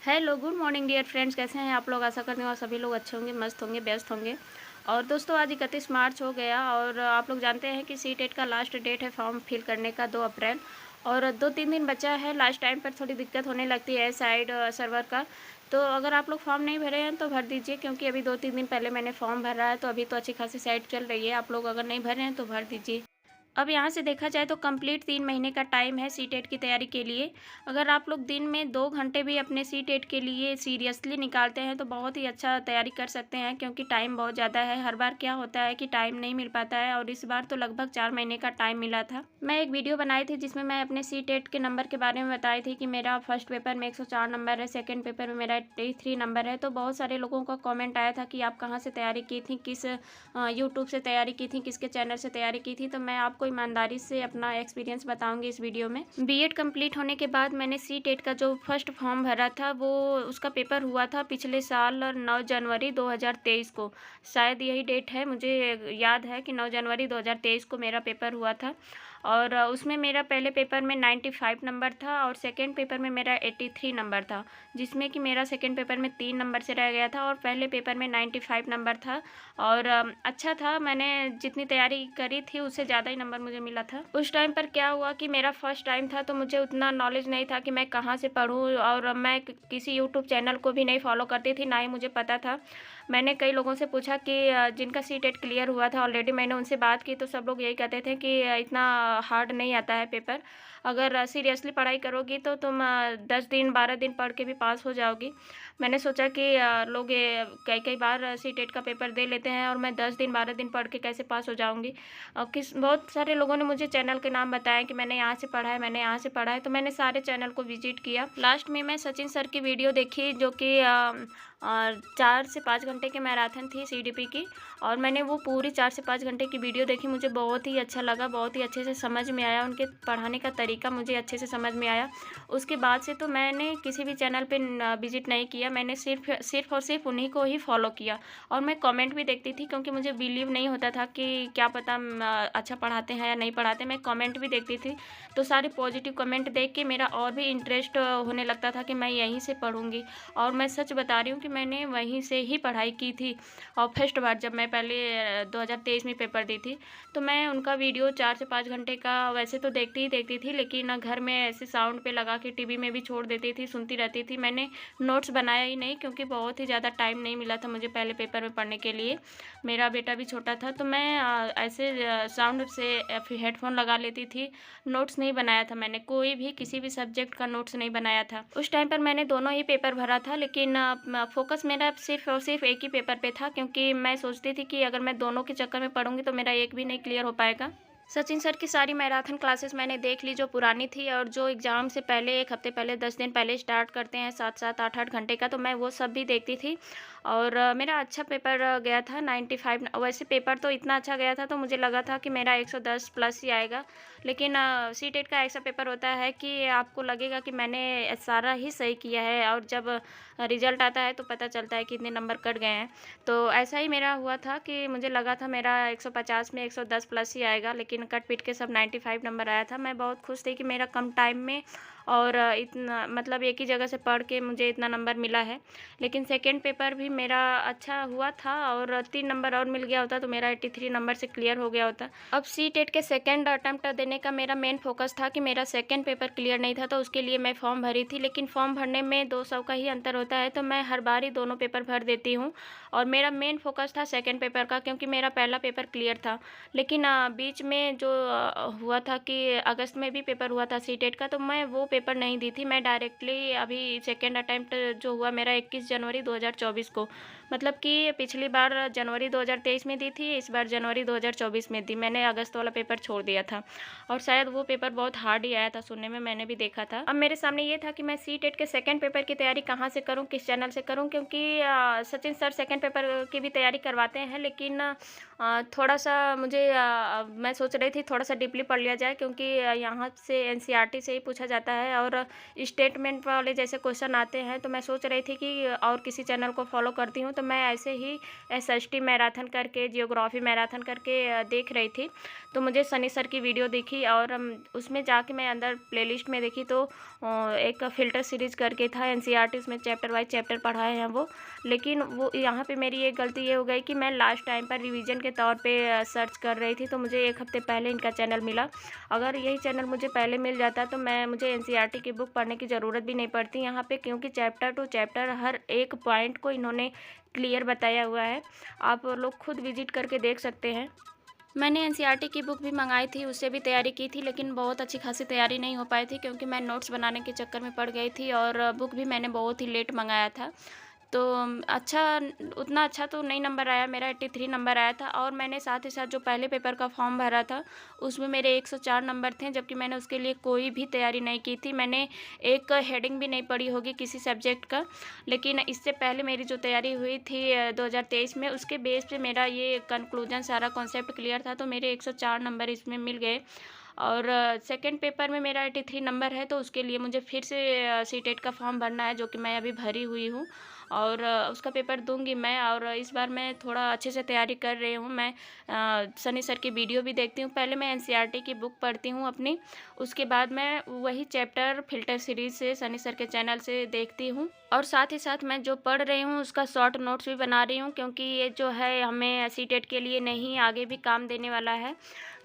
Hello, good morning dear friends. कैसे हैं आप लोग? आशा करती हूँ और सभी लोग अच्छे होंगे, मस्त होंगे, व्यस्त होंगे। और दोस्तों, आज 31 मार्च हो गया और आप लोग जानते हैं कि सी टेट का लास्ट डेट है फॉर्म फिल करने का 2 अप्रैल। और 2-3 दिन बचा है। लास्ट टाइम पर थोड़ी दिक्कत होने लगती है साइड सर्वर का। तो अगर आप लोग फॉर्म नहीं भरे हैं तो भर दीजिए, क्योंकि अभी 2-3 दिन पहले मैंने फॉर्म भरा है, तो अभी तो अच्छी खासी साइट चल रही है। आप लोग अगर नहीं भरे हैं तो भर दीजिए। अब यहाँ से देखा जाए तो कंप्लीट 3 महीने का टाइम है सी टेट की तैयारी के लिए। अगर आप लोग दिन में 2 घंटे भी अपने सी टेट के लिए सीरियसली निकालते हैं तो बहुत ही अच्छा तैयारी कर सकते हैं, क्योंकि टाइम बहुत ज़्यादा है। हर बार क्या होता है कि टाइम नहीं मिल पाता है, और इस बार तो लगभग 4 महीने का टाइम मिला था। मैं एक वीडियो बनाई थी जिसमें मैं अपने सी टेट के नंबर के बारे में बताई थी कि मेरा फर्स्ट पेपर में 104 नंबर है, सेकेंड पेपर में मेरा 83 नंबर है। तो बहुत सारे लोगों का कॉमेंट आया था कि आप कहाँ से तैयारी की थी, किस यूट्यूब से तैयारी की थी, किसके चैनल से तैयारी की थी। तो मैं आपको ईमानदारी से अपना एक्सपीरियंस बताऊंगी इस वीडियो में। बीएड कंप्लीट होने के बाद मैंने सी टेट का जो फर्स्ट फॉर्म भरा था, वो उसका पेपर हुआ था पिछले साल 9 जनवरी 2023 को। शायद यही डेट है, मुझे याद है कि 9 जनवरी 2023 को मेरा पेपर हुआ था। और उसमें मेरा पहले पेपर में 95 नंबर था और सेकेंड पेपर में मेरा 83 नंबर था, जिसमें कि मेरा सेकेंड पेपर में 3 नंबर से रह गया था और पहले पेपर में 95 नंबर था। और अच्छा था, मैंने जितनी तैयारी करी थी उससे ज़्यादा ही नंबर मुझे मिला था। उस टाइम पर क्या हुआ कि मेरा फर्स्ट टाइम था, तो मुझे उतना नॉलेज नहीं था कि मैं कहाँ से पढूँ, और मैं किसी यूट्यूब चैनल को भी नहीं फॉलो करती थी, ना ही मुझे पता था। मैंने कई लोगों से पूछा कि जिनका सी टेट क्लियर हुआ था ऑलरेडी, मैंने उनसे बात की तो सब लोग यही कहते थे कि इतना हार्ड नहीं आता है पेपर। अगर सीरियसली पढ़ाई करोगी तो तुम 10 दिन 12 दिन पढ़ के भी पास हो जाओगी। मैंने सोचा कि लोग ये कई कई बार सी टेट का पेपर दे लेते हैं और मैं 10 दिन 12 दिन पढ़ के कैसे पास हो जाऊंगी। और बहुत सारे लोगों ने मुझे चैनल के नाम बताया कि मैंने यहाँ से पढ़ा है, मैंने यहाँ से पढ़ा है। तो मैंने सारे चैनल को विजिट किया। लास्ट में मैं सचिन सर की वीडियो देखी, जो कि 4 से 5 घंटे की मैराथन थी सीडीपी की। और मैंने वो पूरी 4 से 5 घंटे की वीडियो देखी। मुझे बहुत ही अच्छा लगा, बहुत ही अच्छे से समझ में आया, उनके पढ़ाने का तरीका मुझे अच्छे से समझ में आया। उसके बाद से तो मैंने किसी भी चैनल पे विजिट नहीं किया, मैंने सिर्फ और सिर्फ उन्हीं को ही फॉलो किया। और मैं कमेंट भी देखती थी, क्योंकि मुझे बिलीव नहीं होता था कि क्या पता अच्छा पढ़ाते हैं या नहीं पढ़ाते। मैं कमेंट भी देखती थी, तो सारे पॉजिटिव कमेंट देख के मेरा और भी इंटरेस्ट होने लगता था कि मैं यहीं से पढ़ूंगी। और मैं सच बता रही हूँ कि मैंने वहीं से ही पढ़ाई की थी। और फर्स्ट बार जब मैं पहले 2023 में पेपर दी थी, तो मैं उनका वीडियो 4 से 5 घंटे का वैसे तो देखती ही देखती थी, लेकिन घर में ऐसे साउंड पे लगा के टीवी में भी छोड़ देती थी, सुनती रहती थी। मैंने नोट्स बनाया ही नहीं, क्योंकि बहुत ही ज़्यादा टाइम नहीं मिला था मुझे पहले पेपर में पढ़ने के लिए। मेरा बेटा भी छोटा था, तो मैं ऐसे साउंड से हेडफोन लगा लेती थी। नोट्स नहीं बनाया था मैंने, कोई भी किसी भी सब्जेक्ट का नोट्स नहीं बनाया था। उस टाइम पर मैंने दोनों ही पेपर भरा था, लेकिन फोकस मेरा सिर्फ और सिर्फ एक ही पेपर पे था, क्योंकि मैं सोचती थी कि अगर मैं दोनों के चक्कर में पढ़ूंगी तो मेरा एक भी नहीं क्लियर हो पाएगा। सचिन सर की सारी मैराथन क्लासेस मैंने देख ली, जो पुरानी थी और जो एग्ज़ाम से पहले 1 हफ्ते पहले 10 दिन पहले स्टार्ट करते हैं, 7-7 8-8 घंटे का, तो मैं वो सब भी देखती थी। और मेरा अच्छा पेपर गया था 95। वैसे पेपर तो इतना अच्छा गया था तो मुझे लगा था कि मेरा 110 प्लस ही आएगा। लेकिन सी टेट का ऐसा पेपर होता है कि आपको लगेगा कि मैंने सारा ही सही किया है, और जब रिजल्ट आता है तो पता चलता है कि इतने नंबर कट गए हैं। तो ऐसा ही मेरा हुआ था कि मुझे लगा था मेरा 150 में 110 प्लस ही आएगा, लेकिन कट पीट के सब 95 नंबर आया था। मैं बहुत खुश थी कि मेरा कम टाइम में और इतना मतलब एक ही जगह से पढ़ के मुझे इतना नंबर मिला है। लेकिन सेकेंड पेपर भी मेरा अच्छा हुआ था, और 3 नंबर और मिल गया होता तो मेरा 83 नंबर से क्लियर हो गया होता। अब सी टेट के सेकेंड अटैम्प्ट देने का मेरा मेन फोकस था कि मेरा सेकेंड पेपर क्लियर नहीं था, तो उसके लिए मैं फॉर्म भरी थी। लेकिन फॉर्म भरने में 200 का ही अंतर होता है, तो मैं हर बार ही दोनों पेपर भर देती हूँ। और मेरा मेन फोकस था सेकेंड पेपर का, क्योंकि मेरा पहला पेपर क्लियर था। लेकिन बीच में जो हुआ था कि अगस्त में भी पेपर हुआ था सी टेट का, तो मैं वो पेपर नहीं दी थी। मैं डायरेक्टली अभी सेकेंड अटैम्प्ट जो हुआ मेरा 21 जनवरी 2024 को, मतलब कि पिछली बार जनवरी 2023 में दी थी, इस बार जनवरी 2024 में दी। मैंने अगस्त वाला पेपर छोड़ दिया था, और शायद वो पेपर बहुत हार्ड ही आया था सुनने में, मैंने भी देखा था। अब मेरे सामने ये था कि मैं सी टेट के सेकेंड पेपर की तैयारी कहाँ से करूँ, किस चैनल से करूँ, क्योंकि सचिन सर सेकेंड पेपर की भी तैयारी करवाते हैं। लेकिन थोड़ा सा मुझे मैं सोच रही थी थोड़ा सा डीपली पढ़ लिया जाए, क्योंकि यहाँ से एनसीईआरटी से ही पूछा जाता है है और स्टेटमेंट वाले जैसे क्वेश्चन आते हैं, तो मैं सोच रही थी कि और किसी चैनल को फॉलो करती हूँ, तो मैं ऐसे ही SST मैराथन करके, जियोग्राफी मैराथन करके देख रही थी। तो मुझे सनी सर की वीडियो दिखी और उसमें जाके मैं अंदर प्लेलिस्ट में देखी तो एक फ़िल्टर सीरीज़ करके था, NCERT उसमें चैप्टर वाइज चैप्टर पढ़ाए हैं वो। लेकिन वो यहाँ पे मेरी एक गलती ये हो गई कि मैं लास्ट टाइम पर रिवीजन के तौर पे सर्च कर रही थी, तो मुझे 1 हफ़्ते पहले इनका चैनल मिला। अगर यही चैनल मुझे पहले मिल जाता तो मुझे NCERT की बुक पढ़ने की ज़रूरत भी नहीं पड़ती यहाँ पे, क्योंकि चैप्टर टू चैप्टर हर एक पॉइंट को इन्होंने क्लियर बताया हुआ है। आप लोग खुद विजिट करके देख सकते हैं। मैंने NCERT की बुक भी मंगाई थी, उससे भी तैयारी की थी, लेकिन बहुत अच्छी खासी तैयारी नहीं हो पाई थी क्योंकि मैं नोट्स बनाने के चक्कर में पड़ गई थी और बुक भी मैंने बहुत ही लेट मंगाया था। तो अच्छा, उतना अच्छा तो नहीं नंबर आया, मेरा 83 नंबर आया था। और मैंने साथ ही साथ जो पहले पेपर का फॉर्म भरा था उसमें मेरे 104 नंबर थे, जबकि मैंने उसके लिए कोई भी तैयारी नहीं की थी। मैंने एक हेडिंग भी नहीं पढ़ी होगी किसी सब्जेक्ट का, लेकिन इससे पहले मेरी जो तैयारी हुई थी 2023 में, उसके बेस पे मेरा ये कंक्लूजन सारा कॉन्सेप्ट क्लियर था, तो मेरे 104 नंबर इसमें मिल गए। और सेकंड पेपर में मेरा 83 नंबर है, तो उसके लिए मुझे फिर से सीटेट का फॉर्म भरना है, जो कि मैं अभी भरी हुई हूँ और उसका पेपर दूंगी मैं। और इस बार मैं थोड़ा अच्छे से तैयारी कर रही हूँ। मैं सनी सर की वीडियो भी देखती हूँ, पहले मैं NCERT की बुक पढ़ती हूँ अपनी, उसके बाद मैं वही चैप्टर फ़िल्टर सीरीज़ से सनी सर के चैनल से देखती हूँ। और साथ ही साथ मैं जो पढ़ रही हूँ उसका शॉर्ट नोट्स भी बना रही हूँ, क्योंकि ये जो है हमें सीटेट के लिए नहीं, आगे भी काम देने वाला है।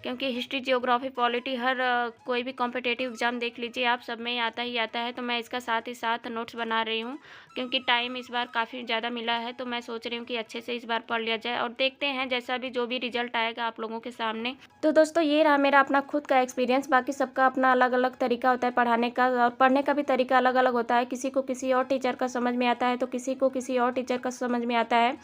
क्योंकि हिस्ट्री, जियोग्राफी, पॉलिटी हर कोई भी कॉम्पिटिटिव एग्ज़ाम देख लीजिए आप, सब में आता ही आता है। तो मैं इसका साथ ही साथ नोट्स बना रही हूँ, क्योंकि टाइम इस बार काफ़ी ज़्यादा मिला है, तो मैं सोच रही हूँ कि अच्छे से इस बार पढ़ लिया जाए और देखते हैं जैसा भी जो भी रिजल्ट आएगा आप लोगों के सामने। तो दोस्तों ये रहा मेरा अपना खुद का एक्सपीरियंस। बाकी सबका अपना अलग अलग तरीका होता है पढ़ाने का, और पढ़ने का भी तरीका अलग अलग होता है। किसी को किसी और टीचर का समझ में आता है, तो किसी को किसी और टीचर का समझ में आता है।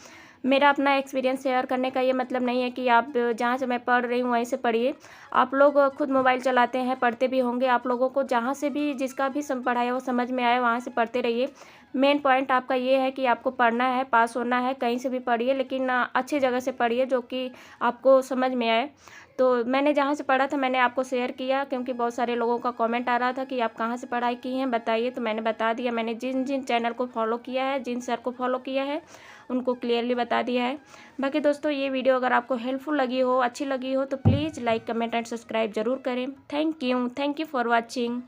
मेरा अपना एक्सपीरियंस शेयर करने का ये मतलब नहीं है कि आप जहाँ से मैं पढ़ रही हूँ वहीं से पढ़िए। आप लोग खुद मोबाइल चलाते हैं, पढ़ते भी होंगे, आप लोगों को जहाँ से भी जिसका भी पढ़ाया वो समझ में आए वहाँ से पढ़ते रहिए। मेन पॉइंट आपका ये है कि आपको पढ़ना है, पास होना है, कहीं से भी पढ़िए, लेकिन अच्छी जगह से पढ़िए जो कि आपको समझ में आए। तो मैंने जहाँ से पढ़ा था मैंने आपको शेयर किया, क्योंकि बहुत सारे लोगों का कमेंट आ रहा था कि आप कहाँ से पढ़ाई की हैं बताइए, तो मैंने बता दिया। मैंने जिन जिन चैनल को फॉलो किया है, जिन सर को फॉलो किया है, उनको क्लियरली बता दिया है। बाकी दोस्तों ये वीडियो अगर आपको हेल्पफुल लगी हो, अच्छी लगी हो, तो please like, comment and subscribe जरूर करें। Thank you for watching.